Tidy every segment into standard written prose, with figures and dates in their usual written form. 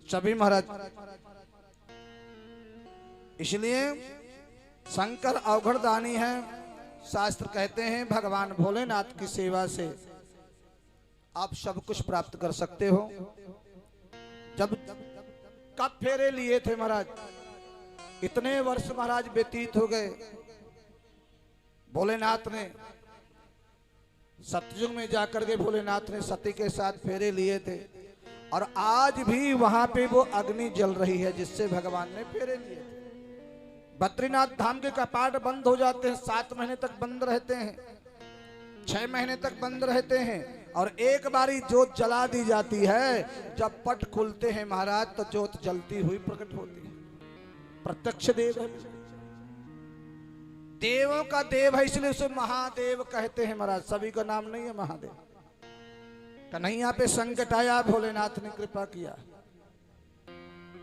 सभी महाराज, इसलिए शंकर अवघड़दानी है। शास्त्र कहते हैं भगवान भोलेनाथ की सेवा से आप सब कुछ प्राप्त कर सकते हो। जब कब फेरे लिए थे महाराज, इतने वर्ष महाराज व्यतीत हो गए। भोलेनाथ ने सतयुग में जाकर के भोलेनाथ ने सती के साथ फेरे लिए थे और आज भी वहां पे वो अग्नि जल रही है जिससे भगवान ने फेरे लिए थे। बद्रीनाथ धाम के कपाट बंद हो जाते हैं, 7 महीने तक बंद रहते हैं, 6 महीने तक बंद रहते हैं और एक बारी जोत जला दी जाती है। जब पट खुलते हैं महाराज तो जोत जलती हुई प्रकट होती है। प्रत्यक्ष देव है, देवों का देव है, इसलिए उसे महादेव कहते हैं महाराज। सभी का नाम नहीं है महादेव। कन्हैया पे संकट आया, भोलेनाथ ने कृपा किया।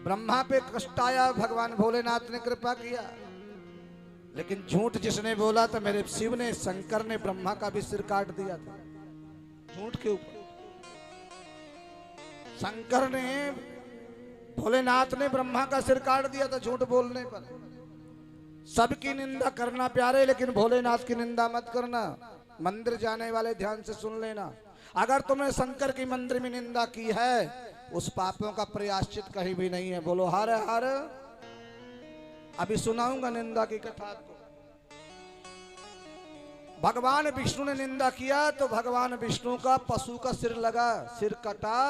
ब्रह्मा पे कष्ट आया, भगवान भोलेनाथ ने कृपा किया। लेकिन झूठ जिसने बोला था, मेरे शिव ने, शंकर ने ब्रह्मा का भी सिर काट दिया था झूठ के ऊपर। शंकर ने, भोलेनाथ ने ब्रह्मा का सिर काट दिया था झूठ बोलने पर। सबकी निंदा करना प्यारे, लेकिन भोलेनाथ की निंदा मत करना। मंदिर जाने वाले ध्यान से सुन लेना, अगर तुमने शंकर की मंदिर में निंदा की है, उस पापों का प्रायश्चित कहीं भी नहीं है। बोलो हर हर। अभी सुनाऊंगा निंदा की कथा को। भगवान विष्णु ने निंदा किया तो भगवान विष्णु का पशु का सिर लगा, सिर कटा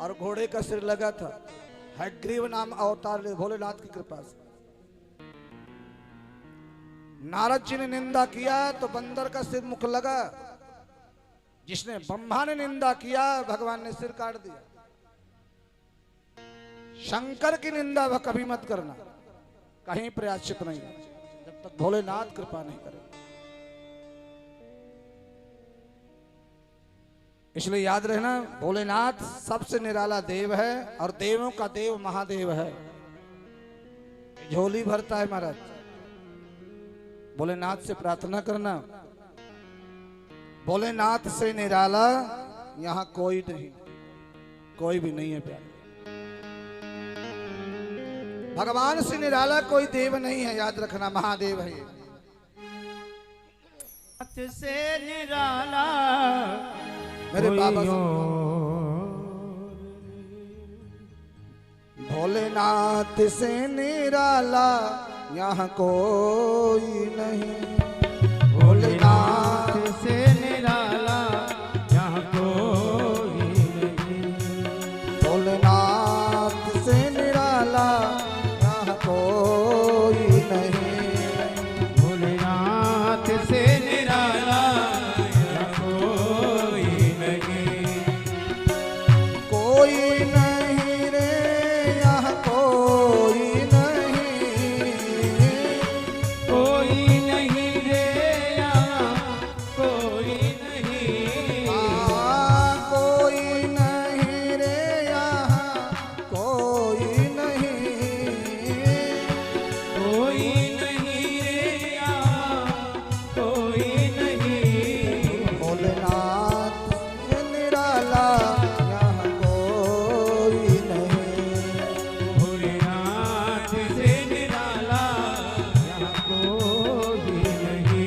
और घोड़े का सिर लगा था। हयग्रीव नाम अवतार भोलेनाथ की कृपा से। नारद जी ने निंदा किया तो बंदर का सिर मुख लगा। जिसने ब्रह्मा ने निंदा किया, भगवान ने सिर काट दिया। शंकर की निंदा वह कभी मत करना, कहीं प्रायश्चित नहीं है जब तक भोलेनाथ कृपा नहीं करे। इसलिए याद रहना, भोलेनाथ सबसे निराला देव है और देवों का देव महादेव है। झोली भरता है महाराज। भोलेनाथ से प्रार्थना करना, भोलेनाथ से निराला यहां कोई नहीं, कोई भी नहीं है प्यारे। भगवान से निराला कोई देव नहीं है, याद रखना, महादेव है। से निराला मेरे बाबा भोलेनाथ से निराला यहाँ कोई नहीं। भोलेनाथ से निराला यहाँ कोई नहीं। भोलेनाथ से निराला यहाँ कोई नहीं। भोलेनाथ से निराला यहाँ कोई नहीं। कोई नहीं रे यहाँ कोई नहीं। कोई नहीं रे यहाँ कोई नहीं। कोई नहीं रे यहाँ कोई नहीं। कोई नहीं रे यहाँ कोई नहीं। भोलेनाथ से निराला यहाँ कोई नहीं। भोलेनाथ से निराला यहाँ कोई नहीं।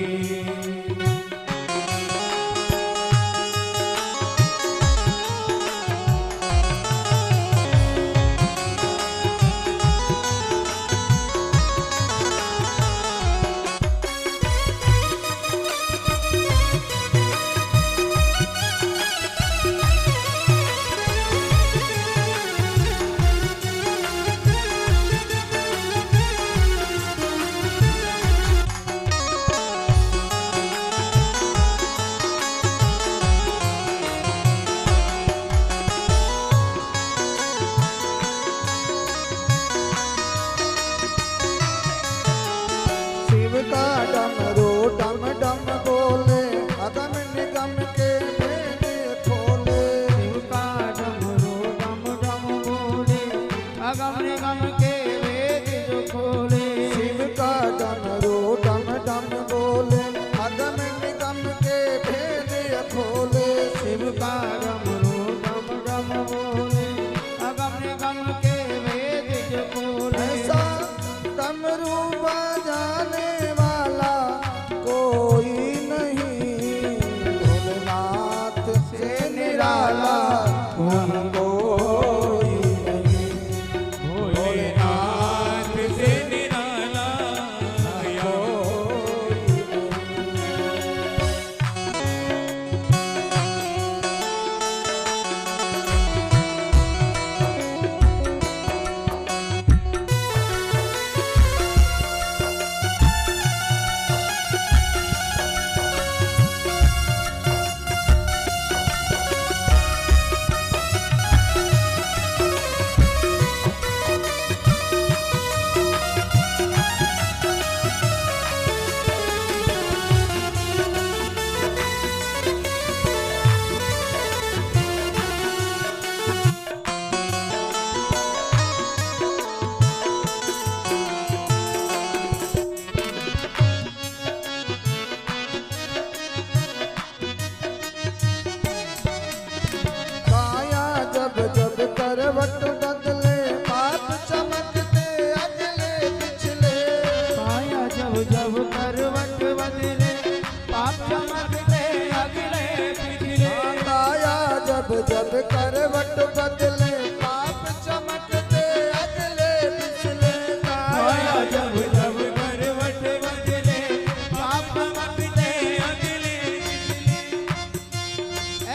शिव का डमरू डम डम बोले, अगम निगम के भेद खोले। शिव का डमरू डम डम बोले, अगम निगम के वेद जो खोले। शिव का डमरू डम डम बोले, अगम निगम के भेद खोले। शिव का डमरू डम डम बोले, अगम निगम बदले पाप चमकते अगले पिछले माया जब जब करवट बदले पाप चमकते अगले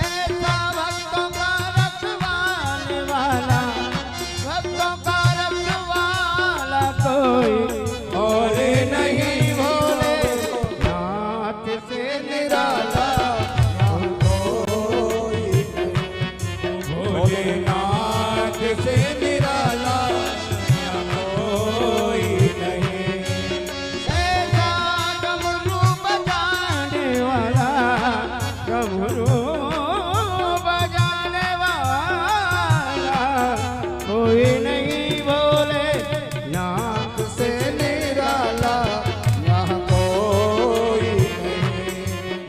ऐसा भक्तों का रखवाने वाला, भक्तों का रखवाला कोई और नहीं भोले नाथ से निराला भोलेनाथ से निराला कोई नहीं। ऐसा डमरू बजाने वाला, डमरू बजाने वाला कोई नहीं भोले नाथ से निराला यहाँ कोई नहीं।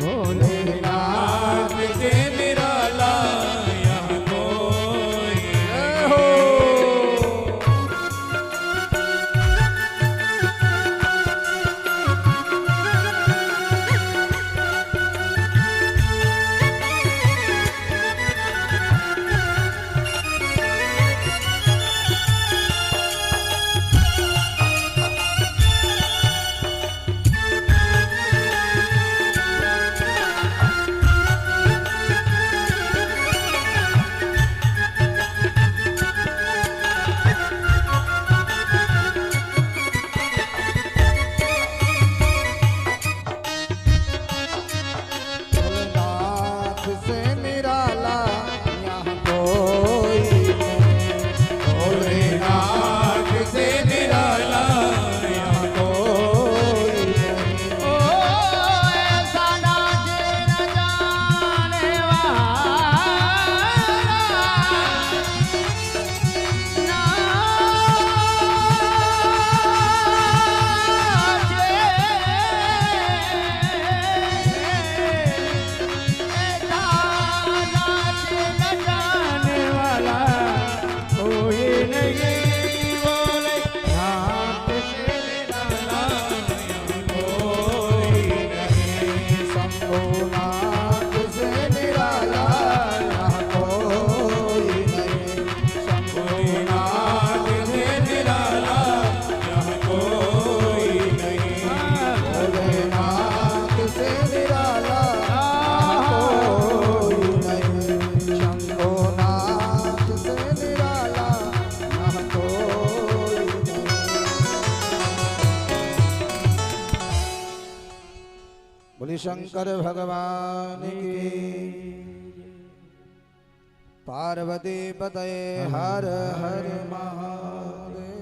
भोलेनाथ से निराला यहाँ कोई हो। भोलेनाथ से निराला यहाँ कोई नहीं। भोलेनाथ से निराला यहाँ कोई नहीं। ओ ऐसा नाचे न जाने वाला कोई नहीं बोले नाथ से निराला कोई नहीं। शंभुनाथ से निराला यहाँ कोई नहीं। भोलेनाथ से निराला यहाँ कोई नहीं। भोलेनाथ से निराला कोई नहीं। शंभुनाथ से निराला यहाँ कोई नहीं। बोली शंकर भगवान की पार्वती पतये हर हर महादेव।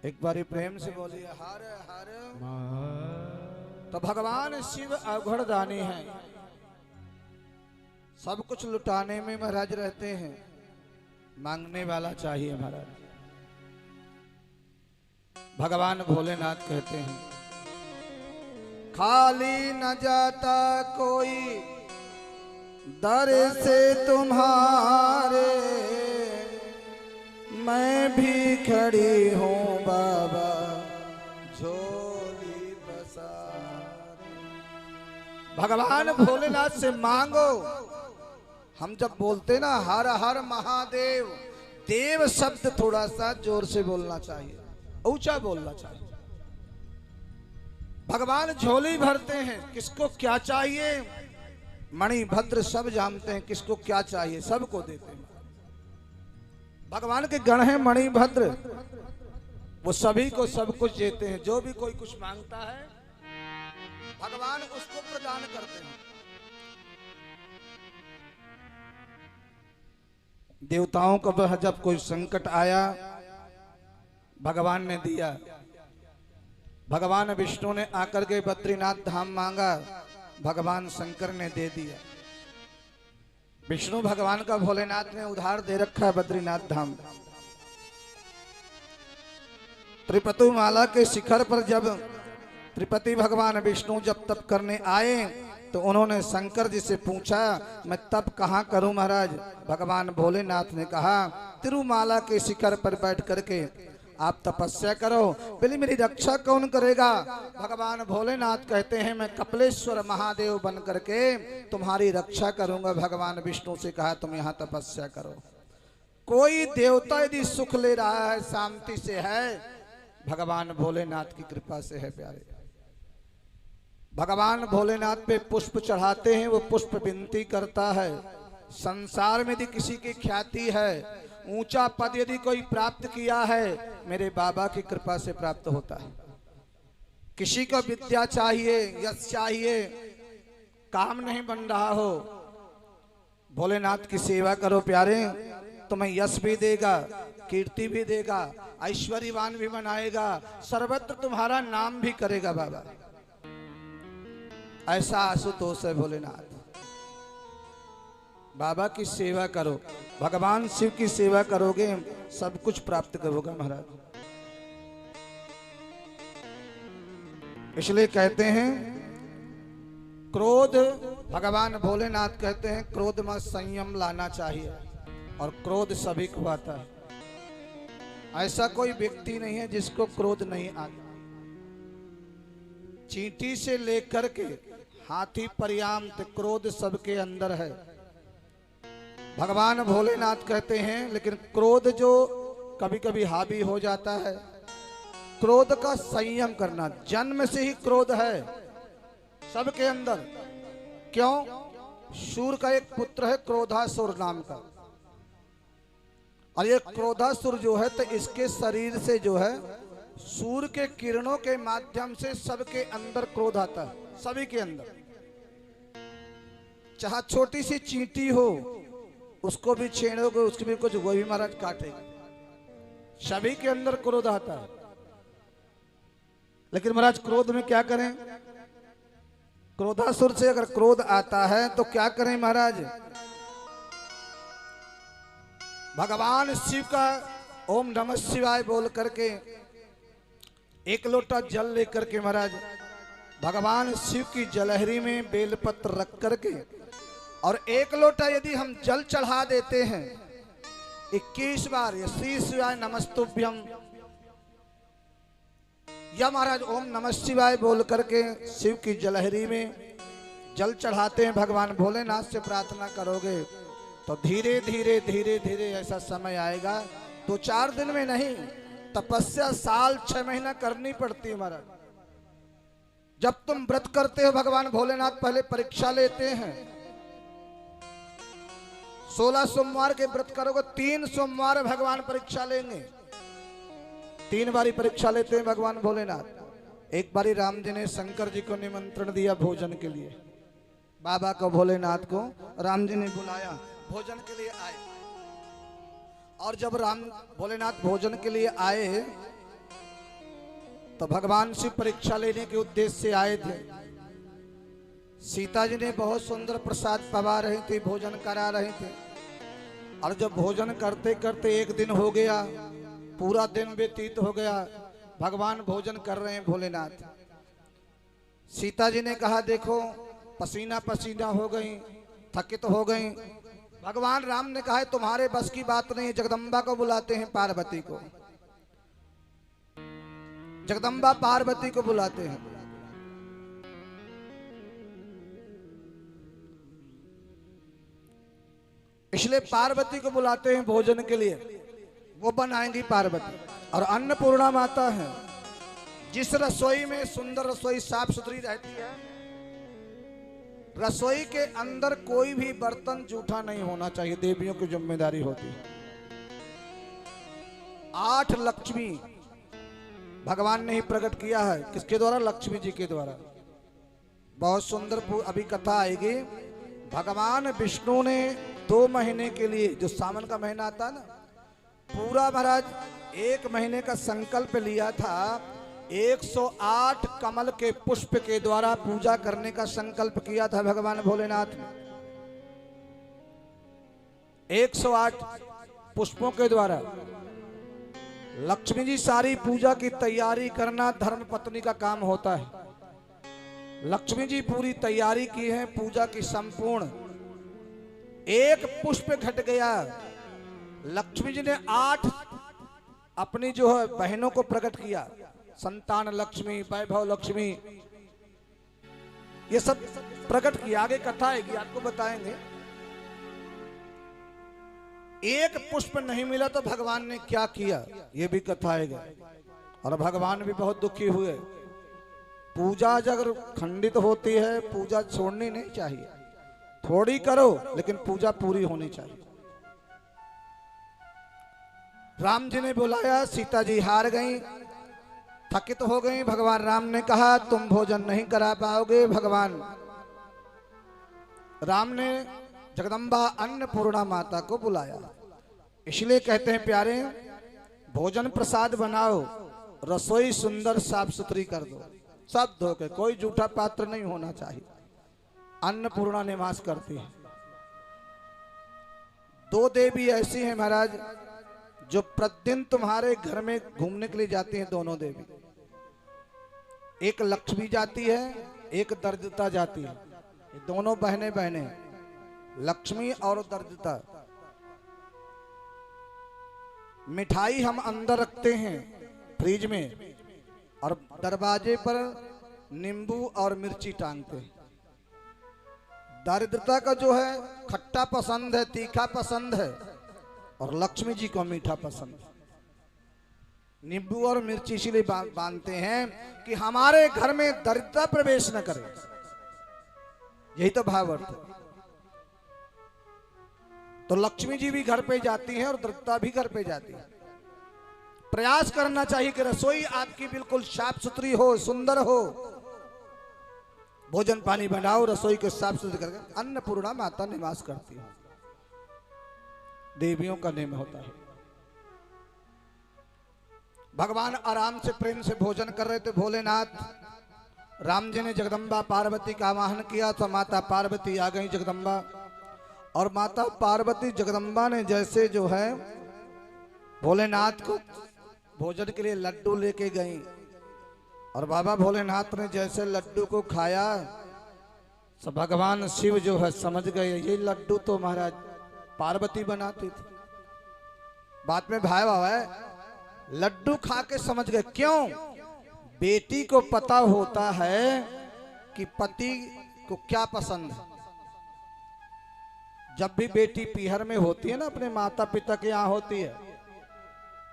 एक बारी प्रेम से बोलिए हर हर। तो भगवान शिव अवघड़ दानी हैं, सब कुछ लुटाने में महाराज रहते हैं, मांगने वाला चाहिए महाराज। भगवान भोलेनाथ कहते हैं खाली न जाता कोई दर से तुम्हारे, मैं भी खड़ी हूँ बाबा झोली पसारे। भगवान भोलेनाथ से मांगो। हम जब बोलते ना हर हर महादेव, देव शब्द थोड़ा सा जोर से बोलना चाहिए, ऊंचा बोलना चाहिए। भगवान झोली भरते हैं, किसको क्या चाहिए मणिभद्र सब जानते हैं, किसको क्या चाहिए सबको देते हैं। भगवान के गण हैं मणिभद्र, वो सभी को सब कुछ देते हैं। जो भी कोई कुछ मांगता है भगवान उसको प्रदान करते हैं। देवताओं को जब कोई संकट आया भगवान ने दिया। भगवान विष्णु ने आकर के बद्रीनाथ धाम मांगा, भगवान शंकर ने दे दिया। विष्णु भगवान का भोलेनाथ ने उधार दे रखा है बद्रीनाथ धाम। त्रिपतु माला के शिखर पर जब त्रिपति भगवान विष्णु जब तप करने आए तो उन्होंने शंकर जी से पूछा मैं तप कहाँ करूं महाराज। भगवान भोलेनाथ ने कहा तिरुमाला के शिखर पर बैठ करके आप तपस्या करो। बोली मेरी रक्षा कौन करेगा? भगवान भोलेनाथ कहते हैं मैं कपिलेश्वर महादेव बन करके तुम्हारी रक्षा करूंगा। भगवान विष्णु से कहा तुम यहाँ तपस्या करो। कोई देवता यदि सुख ले रहा है शांति से है, भगवान भोलेनाथ की कृपा से है प्यारे। भगवान भोलेनाथ पे पुष्प चढ़ाते हैं, वो पुष्प विनती करता है। संसार में यदि किसी की ख्याति है, ऊंचा पद यदि कोई प्राप्त किया है, मेरे बाबा की कृपा से प्राप्त होता है। किसी को विद्या चाहिए, यश चाहिए, काम नहीं बन रहा हो, भोलेनाथ की सेवा करो प्यारे, तुम्हें यश भी देगा, कीर्ति भी देगा, ऐश्वर्यवान भी बनाएगा, सर्वत्र तुम्हारा नाम भी करेगा बाबा। ऐसा आशुतोष है भोलेनाथ। बाबा की सेवा करो, भगवान शिव की सेवा करोगे सब कुछ प्राप्त करोगे महाराज। इसलिए कहते हैं क्रोध, भगवान भोलेनाथ कहते हैं क्रोध में संयम लाना चाहिए, और क्रोध सभी को आता है। ऐसा कोई व्यक्ति नहीं है जिसको क्रोध नहीं आता। चींटी से लेकर के हाथी पर्यंत क्रोध सबके अंदर है। भगवान भोलेनाथ कहते हैं लेकिन क्रोध जो कभी कभी हावी हो जाता है, क्रोध का संयम करना। जन्म से ही क्रोध है सबके अंदर। क्यों? सूर का एक पुत्र है क्रोधासुर नाम का, और ये क्रोधासुर जो है तो इसके शरीर से जो है सूर्य के किरणों के माध्यम से सबके अंदर क्रोध आता है, सभी के अंदर। चाहे छोटी सी चींटी हो उसको भी छेड़ोगे, उसकी भी कुछ वो भी महाराज काटेगा। सभी के अंदर क्रोध आता है। लेकिन महाराज क्रोध में क्या करें? क्रोधासुर से अगर क्रोध आता है तो क्या करें महाराज? भगवान शिव का ओम नमः शिवाय बोल करके एक लोटा जल लेकर के महाराज भगवान शिव की जलहरी में बेलपत्र रख करके, और एक लोटा यदि हम जल चढ़ा देते हैं 21 बार या श्री शिवाय नमस्तुभ्यम, या महाराज ओम नमः शिवाय बोल करके शिव की जलहरी में जल चढ़ाते हैं, भगवान भोलेनाथ से प्रार्थना करोगे तो धीरे धीरे धीरे धीरे ऐसा समय आएगा, 2-4 दिन में नहीं, तपस्या साल 6 महीना करनी पड़ती है महाराज। जब तुम व्रत करते हो भगवान भोलेनाथ पहले परीक्षा लेते हैं। 16 सोमवार के व्रत करोगे, 3 सोमवार भगवान परीक्षा लेंगे। 3 बारी परीक्षा लेते हैं भगवान भोलेनाथ। एक बारी राम जी ने शंकर जी को निमंत्रण दिया भोजन के लिए। बाबा को भोलेनाथ को राम जी ने बुलाया, भोजन के लिए आए। और जब राम भोलेनाथ भोजन के लिए आए तो भगवान शिव परीक्षा लेने के उद्देश्य से आए थे। सीता जी ने बहुत सुंदर प्रसाद पवा रही थी, भोजन करा रहे थे। और जब भोजन करते करते एक दिन हो गया, पूरा दिन व्यतीत हो गया, भगवान भोजन कर रहे हैं भोलेनाथ। सीता जी ने कहा देखो पसीना पसीना हो गई, थकित हो गई। भगवान राम ने कहा तुम्हारे बस की बात नहीं है, जगदम्बा को बुलाते हैं, पार्वती को। जगदम्बा पार्वती को बुलाते हैं। इसलिए पार्वती को बुलाते हैं भोजन के लिए, वो बनाएंगी पार्वती। और अन्नपूर्णा माता है, जिस रसोई में सुंदर रसोई साफ सुथरी रहती है, रसोई के अंदर कोई भी बर्तन जूठा नहीं होना चाहिए, देवियों की जिम्मेदारी होती है। 8 लक्ष्मी भगवान ने ही प्रकट किया है। किसके द्वारा? लक्ष्मी जी के द्वारा। बहुत सुंदर अभी कथा आएगी। भगवान विष्णु ने 2 महीने के लिए, जो सावन का महीना आता है ना, पूरा महाराज 1 महीने का संकल्प लिया था। 108 कमल के पुष्प के द्वारा पूजा करने का संकल्प किया था भगवान भोलेनाथ ने। 108 पुष्पों के द्वारा लक्ष्मी जी सारी पूजा की तैयारी करना धर्म पत्नी का काम होता है। लक्ष्मी जी पूरी तैयारी की है पूजा की संपूर्ण। एक पुष्प घट गया, लक्ष्मी जी ने 8 अपनी जो है बहनों को प्रकट किया, संतान लक्ष्मी, वैभव लक्ष्मी, ये सब प्रकट किया। आगे कथा आएगी, आपको बताएंगे। एक पुष्प नहीं मिला तो भगवान ने क्या किया, ये भी कथा आएगा। और भगवान भी बहुत दुखी हुए। पूजा अगर खंडित होती है, पूजा छोड़नी नहीं चाहिए, थोड़ी करो लेकिन पूजा पूरी होनी चाहिए। राम जी ने बुलाया, सीता जी हार गई, थकित हो गई। भगवान राम ने कहा तुम भोजन नहीं करा पाओगे। भगवान राम ने जगदम्बा अन्नपूर्णा माता को बुलाया। इसलिए कहते हैं प्यारे, भोजन प्रसाद बनाओ, रसोई सुंदर साफ सुथरी कर दो, सब धो के, कोई जूठा पात्र नहीं होना चाहिए। अन्नपूर्णा निवास करती है। दो देवी ऐसी हैं महाराज जो प्रतिदिन तुम्हारे घर में घूमने के लिए जाती हैं। दोनों देवी, एक लक्ष्मी जाती है, एक दरिद्रता जाती है। ये दोनों बहनें हैं, लक्ष्मी और दरिद्रता। मिठाई हम अंदर रखते हैं फ्रिज में, और दरवाजे पर नींबू और मिर्ची टांगते हैं। दरिद्रता का जो है खट्टा पसंद है, तीखा पसंद है, और लक्ष्मी जी को मीठा पसंद है। नींबू और मिर्ची इसलिए बांधते हैं कि हमारे घर में दरिद्रता प्रवेश न करे। यही तो भाव अर्थ है। तो लक्ष्मी जी भी घर पे जाती हैं और दरिद्रता भी घर पे जाती है। प्रयास करना चाहिए कि रसोई आपकी बिल्कुल साफ सुथरी हो, सुंदर हो। भोजन पानी बनाओ, रसोई को साफ सुथरी करके। अन्नपूर्णा माता निवास करती है, देवियों का नेम होता है। भगवान आराम से प्रेम से भोजन कर रहे थे। भोलेनाथ राम जी ने जगदम्बा पार्वती का आवाहन किया तो माता पार्वती आ गई जगदम्बा। और माता पार्वती जगदम्बा ने जैसे जो है भोलेनाथ को भोजन के लिए लड्डू लेके गई, और बाबा भोलेनाथ ने जैसे लड्डू को खाया, सब भगवान शिव जो है समझ गए ये लड्डू तो महाराज पार्वती बनाती थी। बाद में भाई बाबा है, लड्डू खा के समझ गए। क्यों? बेटी को पता होता है कि पति को क्या पसंद है। जब भी बेटी पीहर में होती है ना, अपने माता पिता के यहाँ होती है,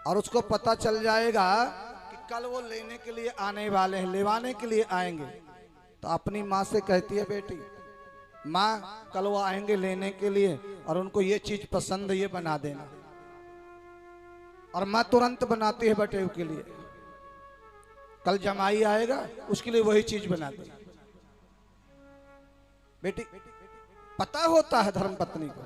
और उसको पता चल जाएगा कि कल वो लेने के लिए आने वाले हैं, लेवाने के लिए आएंगे, तो अपनी माँ से कहती है बेटी, माँ कल वो आएंगे लेने के लिए और उनको ये चीज पसंद है, ये बना देना। और माँ तुरंत बनाती है बटेव के लिए, कल जमाई आएगा उसके लिए वही चीज बना दे। बेटी पता होता है धर्मपत्नी को।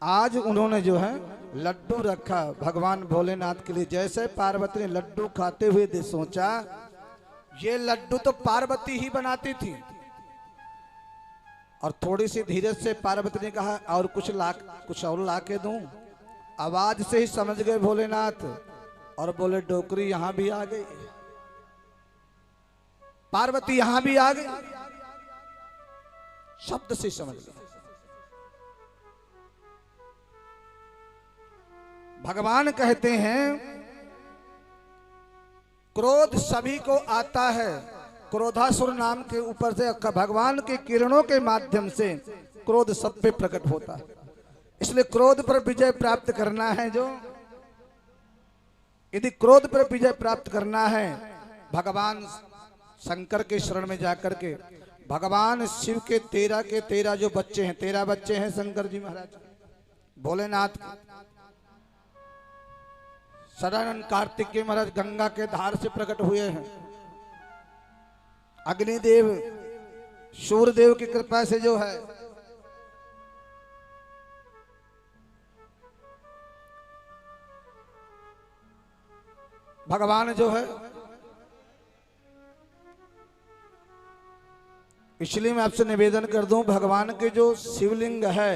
आज उन्होंने जो है लड्डू रखा भगवान भोलेनाथ के लिए। जैसे पार्वती ने लड्डू खाते हुए सोचा ये लड्डू तो पार्वती ही बनाती थी, और थोड़ी सी धीरज से पार्वती ने कहा और कुछ और ला के दूं। आवाज से ही समझ गए भोलेनाथ, और बोले डोकरी यहां भी आ गई, पार्वती यहां भी आ गई, शब्द से समझ गए। भगवान कहते हैं क्रोध सभी को आता है। क्रोधासुर नाम के ऊपर से भगवान के किरणों के माध्यम से क्रोध सब पे प्रकट होता है। इसलिए क्रोध पर विजय प्राप्त करना है, जो यदि क्रोध पर विजय प्राप्त करना है, भगवान शंकर के शरण में जाकर के, भगवान शिव के 13 जो बच्चे हैं, 13 बच्चे हैं शंकर जी महाराज भोलेनाथ के। सदानंद कार्तिक के महाराज गंगा के धार से प्रकट हुए हैं। अग्निदेव सूर्यदेव की कृपा से जो है भगवान जो है, इसलिए मैं आपसे निवेदन कर दूं, भगवान के जो शिवलिंग है,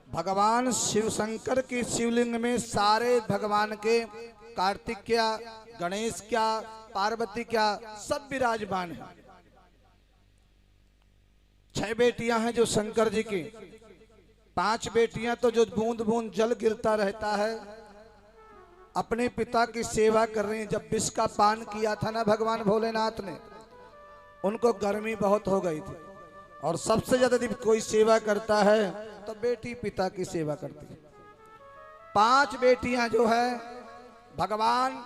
भगवान शिव शंकर की शिवलिंग में सारे भगवान के, कार्तिक क्या, गणेश क्या, पार्वती क्या, सब विराजमान है। 6 बेटियां हैं जो शंकर जी की, 5 बेटियां तो जो बूंद बूंद जल गिरता रहता है अपने पिता की सेवा कर रही हैं। जब विष का पान किया था ना भगवान भोलेनाथ ने, उनको गर्मी बहुत हो गई थी, और सबसे ज्यादा यदि कोई सेवा करता है तो बेटी पिता की सेवा करती है। 5 बेटियां जो है भगवान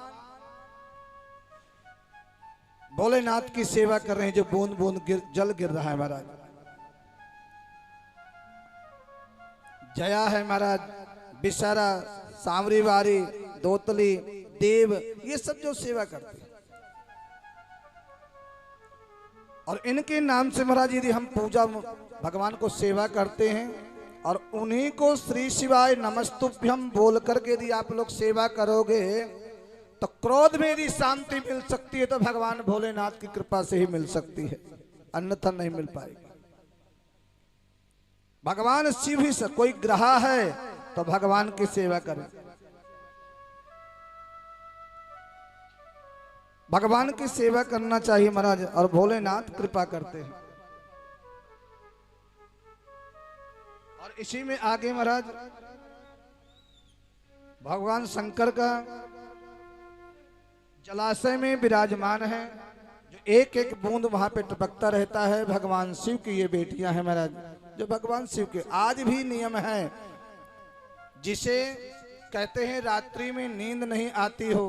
भोलेनाथ की सेवा कर रहे हैं, जो बूंद बूंद जल गिर रहा है महाराज। जया है महाराज, बिसारा, सांवरी वारी, दोतली, देव, ये सब जो सेवा करते हैं। और इनके नाम से महाराज यदि हम पूजा भगवान को सेवा करते हैं और उन्हीं को श्री शिवाय नमस्तुभ्यम बोल करके यदि आप लोग सेवा करोगे तो क्रोध में यदि शांति मिल सकती है तो भगवान भोलेनाथ की कृपा से ही मिल सकती है, अन्यथा नहीं मिल पाएगी। भगवान शिव ही से कोई ग्रह है तो भगवान की सेवा करें, भगवान की सेवा करना चाहिए महाराज, और भोलेनाथ कृपा करते हैं। और इसी में आगे महाराज भगवान शंकर का जलाशय में विराजमान है, जो एक एक बूंद वहां पे टपकता रहता है। भगवान शिव की ये बेटियां हैं महाराज, जो भगवान शिव के आज भी नियम है। जिसे कहते हैं रात्रि में नींद नहीं आती हो,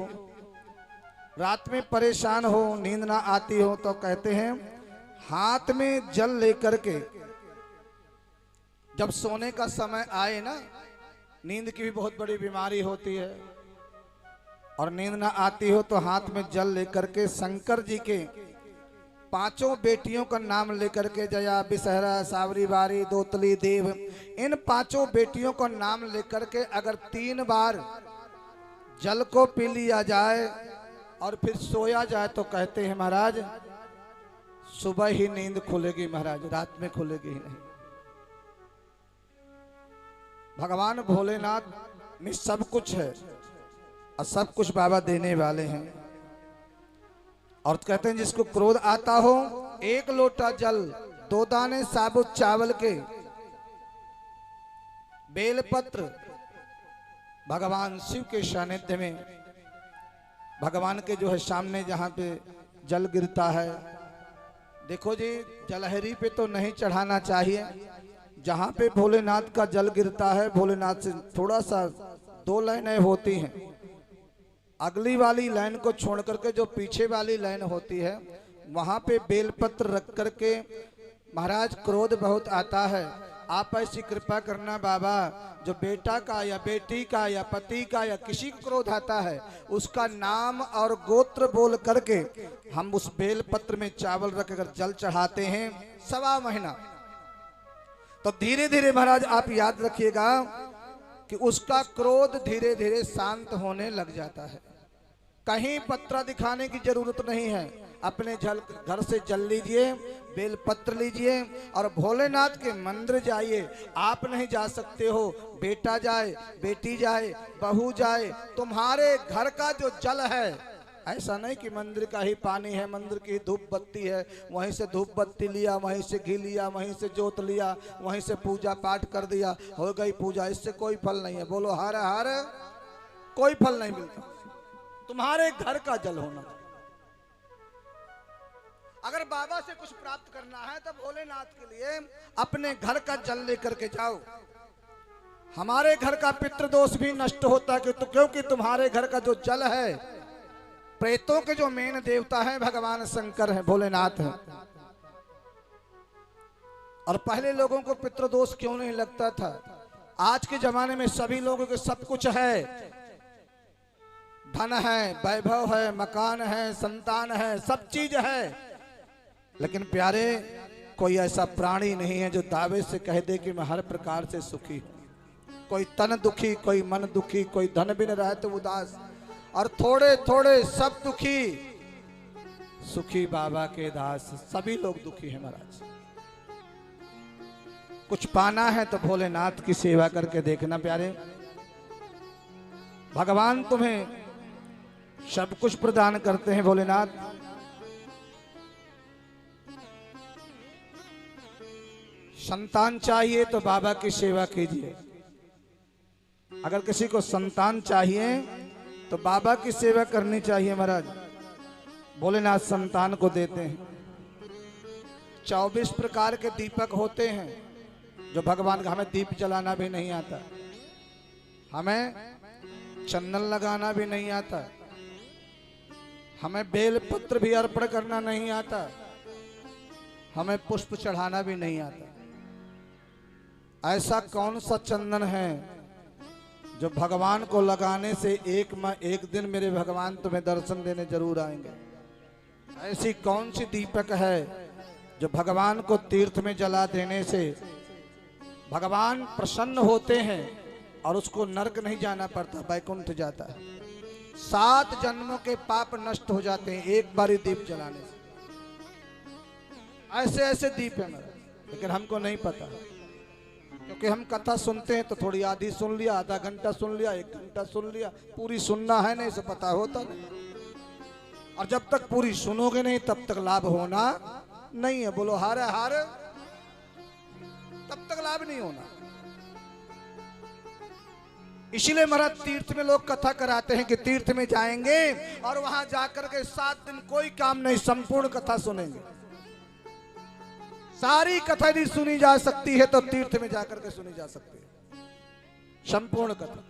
रात में परेशान हो, नींद ना आती हो, तो कहते हैं हाथ में जल लेकर के जब सोने का समय आए ना, नींद की भी बहुत बड़ी बीमारी होती है, और नींद ना आती हो तो हाथ में जल लेकर के शंकर जी के 5 बेटियों का नाम लेकर के, जया, बिसहरा, सावरी बारी, दोतली, देव, इन 5 बेटियों का नाम लेकर के अगर 3 बार जल को पी लिया जाए और फिर सोया जाए तो कहते हैं महाराज सुबह ही नींद खुलेगी महाराज, रात में खुलेगी ही नहीं। भगवान भोलेनाथ में सब कुछ है और सब कुछ बाबा देने वाले हैं। और कहते हैं जिसको क्रोध आता हो, 1 लोटा जल, 2 दाने साबुत चावल के, बेलपत्र भगवान शिव के सानिध्य में, भगवान के जो है सामने जहां पे जल गिरता है, देखो जी जलहरी पे तो नहीं चढ़ाना चाहिए। जहां पे भोलेनाथ का जल गिरता है, भोलेनाथ से थोड़ा सा 2 लाइनें होती हैं, अगली वाली लाइन को छोड़ करके जो पीछे वाली लाइन होती है वहां पे बेलपत्र रख करके, महाराज क्रोध बहुत आता है, आप ऐसी कृपा करना बाबा, जो बेटा का या बेटी का या पति का या किसी को क्रोध आता है उसका नाम और गोत्र बोल करके हम उस बेलपत्र में चावल रख कर जल चढ़ाते हैं 1.25 महीना, तो धीरे धीरे महाराज आप याद रखिएगा कि उसका क्रोध धीरे धीरे शांत होने लग जाता है। कहीं पत्रा दिखाने की जरूरत नहीं है, अपने घर से जल लीजिए, बेलपत्र लीजिए और भोलेनाथ के मंदिर जाइए। आप नहीं जा सकते हो, बेटा जाए, बेटी जाए, बहू जाए, तुम्हारे घर का जो जल है, ऐसा नहीं कि मंदिर का ही पानी है, मंदिर की धूप बत्ती है, वहीं से धूप बत्ती लिया, वहीं से घी लिया, वहीं से जोत लिया, वहीं से पूजा पाठ कर दिया, हो गई पूजा, इससे कोई फल नहीं है। बोलो हर हर, कोई फल नहीं मिलता। तुम्हारे घर का जल होना। अगर बाबा से कुछ प्राप्त करना है तो भोलेनाथ के लिए अपने घर का जल लेकर के जाओ। हमारे घर का पितृदोष भी नष्ट होता है क्योंकि तुम्हारे घर का जो जल है, प्रेतों के जो मेन देवता है भगवान शंकर है, भोलेनाथ है। और पहले लोगों को पितृदोष क्यों नहीं लगता था? आज के जमाने में सभी लोगों के सब कुछ है, धन है, वैभव है, मकान है, संतान है, सब चीज है, लेकिन प्यारे कोई ऐसा प्राणी नहीं है जो दावे से कह दे कि मैं हर प्रकार से सुखी हूं। कोई तन दुखी, कोई मन दुखी, कोई धन बिन रहे तो उदास, और थोड़े थोड़े सब दुखी, सुखी बाबा के दास। सभी लोग दुखी हैं महाराज। कुछ पाना है तो भोलेनाथ की सेवा करके देखना प्यारे, भगवान तुम्हें सब कुछ प्रदान करते हैं। भोलेनाथ संतान चाहिए तो बाबा की सेवा कीजिए। अगर किसी को संतान चाहिए तो बाबा की सेवा करनी चाहिए महाराज। भोलेनाथ संतान को देते हैं। 24 प्रकार के दीपक होते हैं जो भगवान का, हमें दीप जलाना भी नहीं आता, हमें चंदन लगाना भी नहीं आता, हमें बेल पत्र भी अर्पण करना नहीं आता, हमें पुष्प चढ़ाना भी नहीं आता। ऐसा कौन सा चंदन है जो भगवान को लगाने से एक दिन मेरे भगवान तुम्हें दर्शन देने जरूर आएंगे? ऐसी कौन सी दीपक है जो भगवान को तीर्थ में जला देने से भगवान प्रसन्न होते हैं और उसको नरक नहीं जाना पड़ता, वैकुंठ जाता है। 7 जन्मों के पाप नष्ट हो जाते हैं एक बारी दीप जलाने से। ऐसे ऐसे दीप है मेरा, लेकिन हमको नहीं पता, क्योंकि हम कथा सुनते हैं तो थोड़ी आधी सुन लिया, आधा घंटा सुन लिया, 1 घंटा सुन लिया, पूरी सुनना है नहीं, इसे पता होता नहीं। और जब तक पूरी सुनोगे नहीं तब तक लाभ होना नहीं है। बोलो हार हार, तब तक लाभ नहीं होना। इसीलिए महाराज तीर्थ में लोग कथा कराते हैं कि तीर्थ में जाएंगे और वहां जाकर के 7 दिन कोई काम नहीं, संपूर्ण कथा सुनेंगे। सारी कथा यदि सुनी जा सकती है तो तीर्थ में जाकर के सुनी जा सकती है संपूर्ण कथा।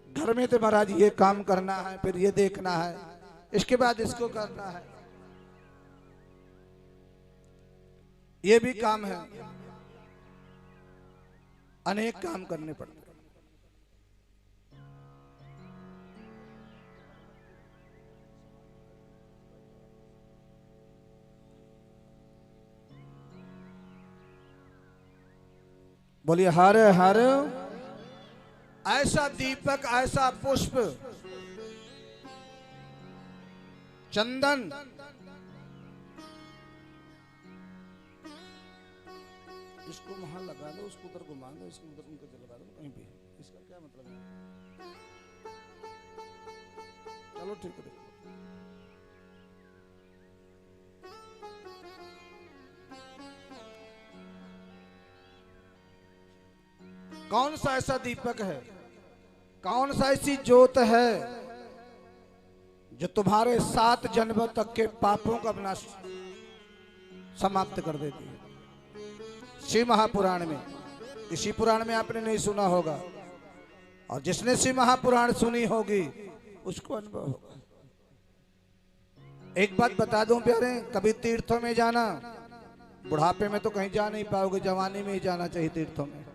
घर में तो महाराज ये काम करना है, फिर ये देखना है, इसके बाद इसको करना है, ये भी काम है, अनेक काम करने पड़ते हैं। बोलिए हर हर। ऐसा दीपक, ऐसा पुष्प, चंदन, इसको वहां लगा दो, उसको उधर घुमा दो, इसको उधर उनके लगा दो, कहीं भी। इसका क्या मतलब है? चलो ठीक है। कौन सा ऐसा दीपक है, कौन सा ऐसी ज्योत है जो तुम्हारे 7 जन्मों तक के पापों का विनाश समाप्त कर देती है? शिव महापुराण में, इसी पुराण में आपने नहीं सुना होगा, और जिसने शिव महापुराण सुनी होगी उसको अनुभव होगा। एक बात बता दूं प्यारे, कभी तीर्थों में जाना, बुढ़ापे में तो कहीं जा नहीं पाओगे, जवानी में ही जाना चाहिए तीर्थों में।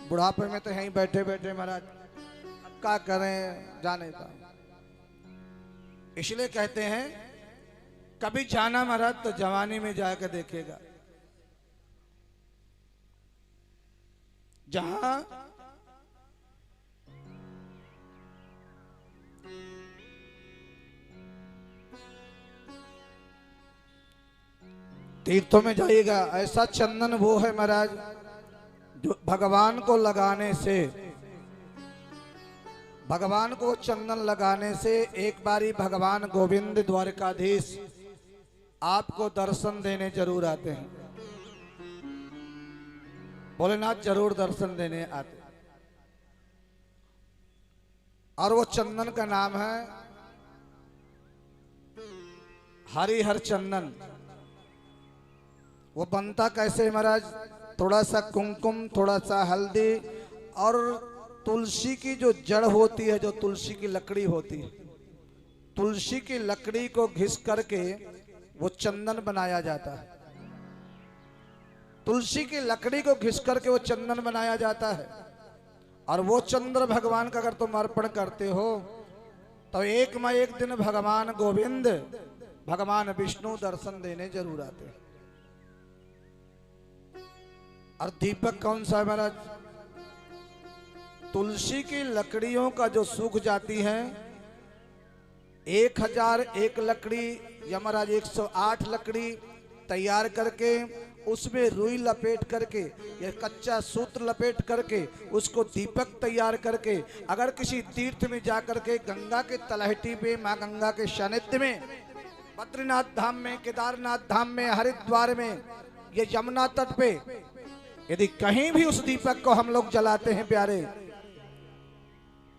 बुढ़ापे में तो यहीं बैठे बैठे महाराज क्या करें, जाने का। इसलिए कहते हैं कभी जाना महाराज तो जवानी में जाकर देखेगा, जहां तीर्थों में जाइएगा। ऐसा चंदन वो है महाराज जो भगवान को लगाने से, भगवान को चंदन लगाने से एक बारी भगवान गोविंद द्वारकाधीश आपको दर्शन देने जरूर आते हैं। भोलेनाथ जरूर दर्शन देने आते हैं। और वो चंदन का नाम है हरिहर चंदन। वो बनता कैसे महाराज? थोड़ा सा कुमकुम, थोड़ा सा हल्दी और तुलसी की जो जड़ होती है, जो तुलसी की लकड़ी होती है, तुलसी की लकड़ी को घिस करके वो चंदन बनाया जाता है। तुलसी की लकड़ी को घिस करके वो चंदन बनाया जाता है। और वो चंद्र भगवान का अगर तुम अर्पण करते हो तो एक दिन भगवान गोविंद, भगवान विष्णु दर्शन देने जरूर आते हैं। और दीपक कौन सा है महाराज? तुलसी की लकड़ियों का जो सूख जाती हैं, 1001 लकड़ी या महाराज 108 लकड़ी तैयार करके उसमें रुई लपेट करके या कच्चा सूत्र लपेट करके उसको दीपक तैयार करके अगर किसी तीर्थ में जाकर के गंगा के तलहटी पे, माँ गंगा के सानिध्य में, बद्रीनाथ धाम में, केदारनाथ धाम में, हरिद्वार में ये यमुना तट पे यदि कहीं भी उस दीपक को हम लोग जलाते हैं प्यारे,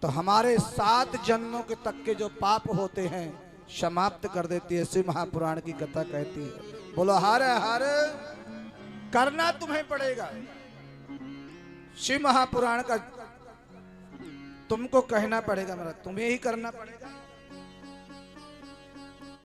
तो हमारे 7 जन्मों के तक के जो पाप होते हैं समाप्त कर देती है। शिव महापुराण की कथा कहती है। बोलो हर हर, करना तुम्हें पड़ेगा। शिव महापुराण का तुमको कहना पड़ेगा, मेरा तुम्हें ही करना पड़ेगा।